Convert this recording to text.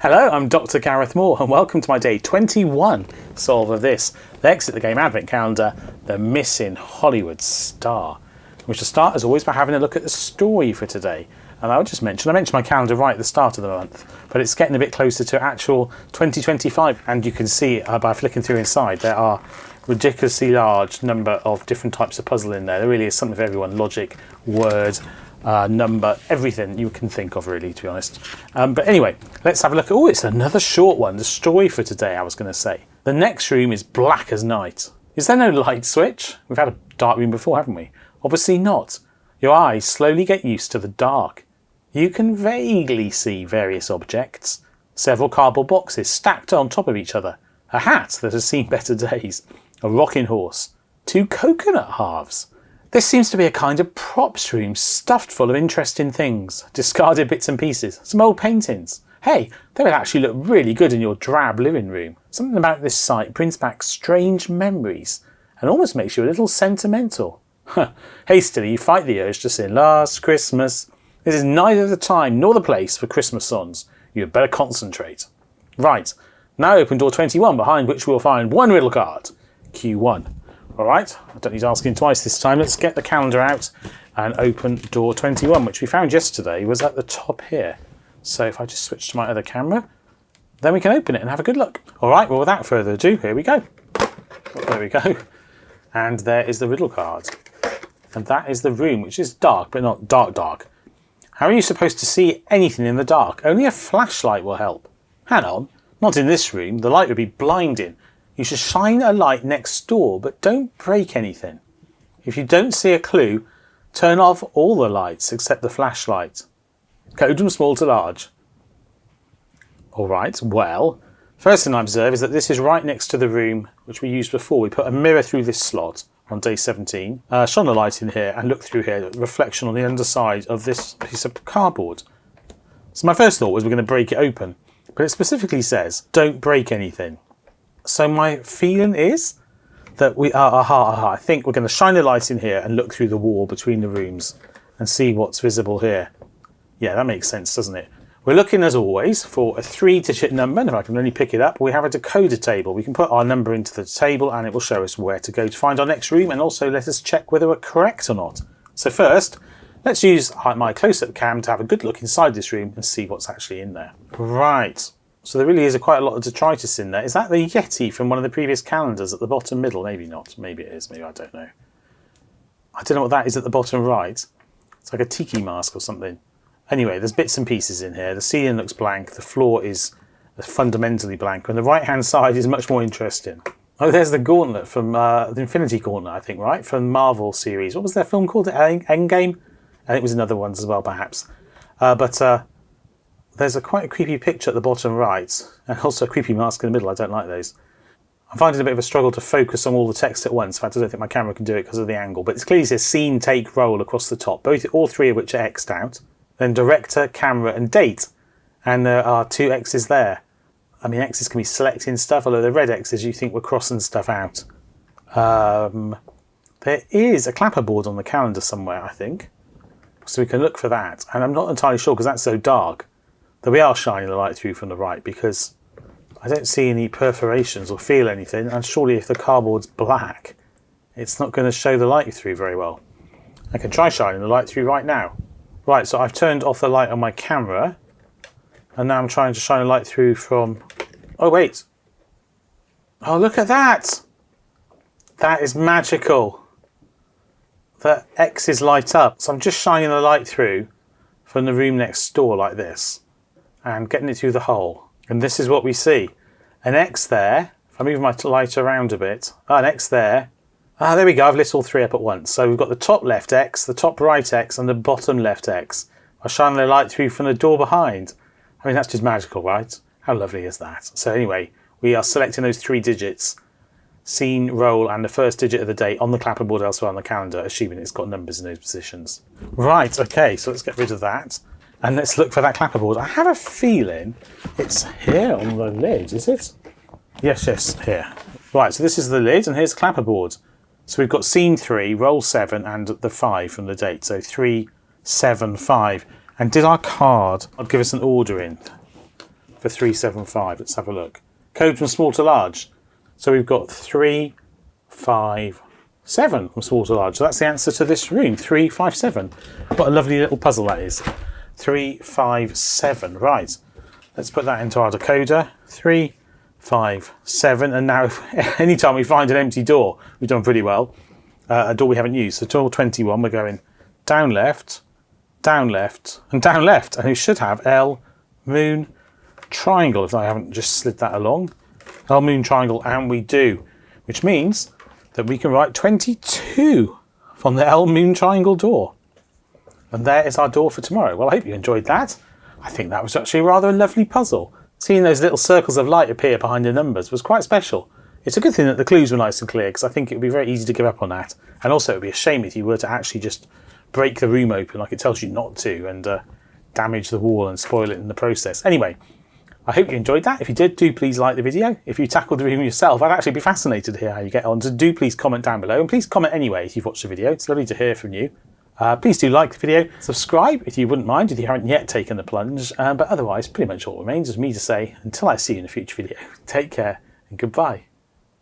Hello, I'm Dr. Gareth Moore and welcome to my day 21 solve of this, the Exit the Game Advent Calendar, The Missing Hollywood Star. We shall start as always by having a look at the story for today. And I mentioned my calendar right at the start of the month, but it's getting a bit closer to actual 2025, and you can see by flicking through inside there are ridiculously large number of different types of puzzle in there. There really is something for everyone: logic, word, number, everything you can think of, really, to be honest. But anyway, let's have a look. Oh, it's another short one. The story for today, I was going to say. The next room is black as night. Is there no light switch? We've had a dark room before, haven't we? Obviously not. Your eyes slowly get used to the dark. You can vaguely see various objects. Several cardboard boxes stacked on top of each other. A hat that has seen better days. A rocking horse. 2 coconut halves. This seems to be a kind of props room stuffed full of interesting things, discarded bits and pieces, some old paintings. Hey, they would actually look really good in your drab living room. Something about this site brings back strange memories and almost makes you a little sentimental. Hastily you fight the urge to sing Last Christmas. This is neither the time nor the place for Christmas songs. You had better concentrate. Right, now open door 21, behind which we'll find one riddle card. Q1. Alright, I don't need asking twice this time. Let's get the calendar out and open door 21, which we found yesterday was at the top here. So if I just switch to my other camera, then we can open it and have a good look. Alright, well without further ado, here we go. There we go. And there is the riddle card. And that is the room, which is dark, but not dark. How are you supposed to see anything in the dark? Only a flashlight will help. Hang on, not in this room. The light would be blinding. You should shine a light next door, but don't break anything. If you don't see a clue, turn off all the lights except the flashlight. Code from small to large. Alright, well, first thing I observe is that this is right next to the room which we used before. We put a mirror through this slot on day 17, shone a light in here and looked through here, reflection on the underside of this piece of cardboard. So my first thought was we're going to break it open, but it specifically says don't break anything. So my feeling is that I think we're going to shine a light in here and look through the wall between the rooms and see what's visible here. Yeah, that makes sense, doesn't it? We're looking, as always, for a 3-digit number, and if I can only pick it up, we have a decoder table. We can put our number into the table and it will show us where to go to find our next room, and also let us check whether we're correct or not. So first, let's use my close-up cam to have a good look inside this room and see what's actually in there. Right. So there really is quite a lot of detritus in there. Is that the Yeti from one of the previous calendars at the bottom middle? Maybe not. Maybe it is. Maybe I don't know. I don't know what that is at the bottom right. It's like a tiki mask or something. Anyway, there's bits and pieces in here. The ceiling looks blank. The floor is fundamentally blank. And the right-hand side is much more interesting. Oh, there's the gauntlet from the Infinity Gauntlet, I think, right? From the Marvel series. What was their film called? Endgame? And it was in other ones as well, perhaps. There's quite a creepy picture at the bottom right, and also a creepy mask in the middle. I don't like those. I'm finding a bit of a struggle to focus on all the text at once. In fact, I don't think my camera can do it because of the angle. But it clearly says scene, take, roll across the top. All 3 of which are X'd out. Then director, camera, and date. And there are 2 X's there. I mean, X's can be selecting stuff, although the red X's you think we're crossing stuff out. There is a clapperboard on the calendar somewhere, I think. So we can look for that. And I'm not entirely sure because that's so dark. Though we are shining the light through from the right because I don't see any perforations or feel anything, and surely if the cardboard's black it's not going to show the light through very well. I can try shining the light through right now. Right, so I've turned off the light on my camera and now I'm trying to shine a light through from... Oh wait! Oh, look at that! That is magical! The X's light up. So I'm just shining the light through from the room next door like this and getting it through the hole. And this is what we see. An X there. If I move my light around a bit. An X there. There we go. I've lit all 3 up at once. So we've got the top left X, the top right X, and the bottom left X. I shine the light through from the door behind. I mean, that's just magical, right? How lovely is that? So anyway, we are selecting those 3 digits. Scene, roll, and the first digit of the date on the clapperboard elsewhere on the calendar, assuming it's got numbers in those positions. Right, okay, so let's get rid of that. And let's look for that clapperboard. I have a feeling it's here on the lid, is it? Yes, here. Right, so this is the lid, and here's the clapperboard. So we've got scene 3, roll 7, and the 5 from the date. So 3, 7, 5. And did our card give us an order in? for 375? Let's have a look. Code from small to large. So we've got 3, 5, 7 from small to large. So that's the answer to this room, 3, 5, 7. What a lovely little puzzle that is. 3, 5, 7. Right. Let's put that into our decoder. 3, 5, 7. And now anytime we find an empty door, we've done pretty well. A door we haven't used. So door 21, we're going down left, and down left. And we should have L, moon, triangle, if I haven't just slid that along. L, moon, triangle, and we do. Which means that we can write 22 from the L, moon, triangle door. And there is our door for tomorrow. Well, I hope you enjoyed that. I think that was actually rather a lovely puzzle. Seeing those little circles of light appear behind the numbers was quite special. It's a good thing that the clues were nice and clear, because I think it would be very easy to give up on that. And also it would be a shame if you were to actually just break the room open like it tells you not to and damage the wall and spoil it in the process. Anyway, I hope you enjoyed that. If you did, do please like the video. If you tackled the room yourself, I'd actually be fascinated to hear how you get on. So do please comment down below, and please comment anyway if you've watched the video. It's lovely to hear from you. Please do like the video, subscribe if you wouldn't mind, if you haven't yet taken the plunge, but otherwise pretty much all remains is me to say, until I see you in a future video, take care and goodbye.